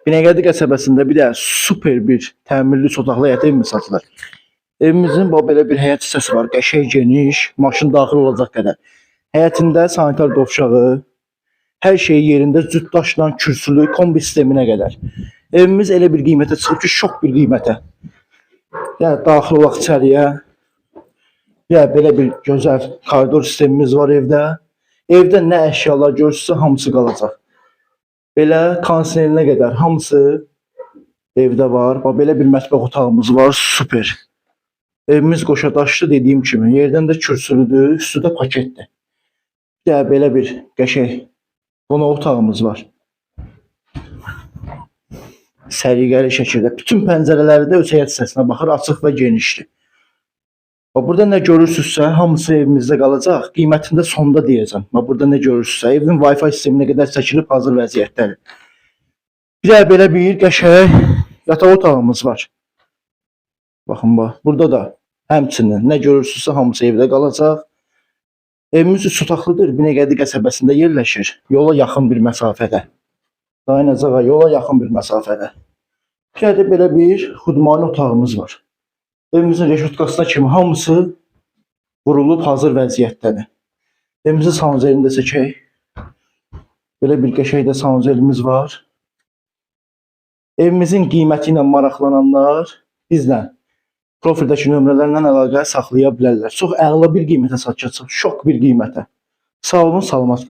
Binəqədi qəsəbəsində bir də super bir təmirli üç otaqlı həyət evimiz satılır. Evimizin belə bir həyət hissəsi var. Qəşəng geniş, maşın daxil olacaq qədər. Həyətində sanitar dovşağı, hər şey yerində cütdaşla kürsülü kombi sisteminə qədər. Evimiz elə bir qiymətə çıxıb ki, şok bir qiymətə. Yəni daxil olaq içəriyə. Yəni belə bir gözəl koridor sistemimiz var evdə. Evdə nə əşyalar görürsə hamısı qalacaq. Belə kondisionerinə qədər hamısı evdə var. Bax belə bir mətbəx otağımız var, super. Evimiz qoşadaşlı dediyim kimi, yerdən də kürsülüdür, üstü də paketdir. Yəni belə bir qəşəng qonaq otağımız var. Səliqəli şəkildə bütün pəncərələri də öz həyət hissəsinə baxır, açıq və genişdir. Burada nə görürsünüzsə, hamısı evimizdə qalacaq. Qiymətində sonda deyəcəm. Burada nə görürsünüzsə, evin Wi-Fi sisteminə qədər çəkilib hazır vəziyyətdədir. Bir də belə bir qəşəng yataq otağımız var. Baxın bax, burada da həmçinin nə görürsünüzsə hamısı evdə qalacaq. Evimiz üç otaqlıdır, Binəqədi qəsəbəsində yerləşir. Yola yaxın bir məsafədə. Dayanacağa yola yaxın bir məsafədə. Bir də belə bir xudmani otağımız var. Evimizin reşotkasına kimi hamısı vurulub hazır vəziyyətdədir. Evimizin sanuzelini də çəkək. Belə bir qəşəng də sanuzelimiz var. Evimizin qiyməti ilə maraqlananlar bizlə profildəki nömrələrlə əlaqə saxlaya bilərlər. Çox əla bir qiymətə satacağıq, şok bir qiymətə. Sağ olun, salamat.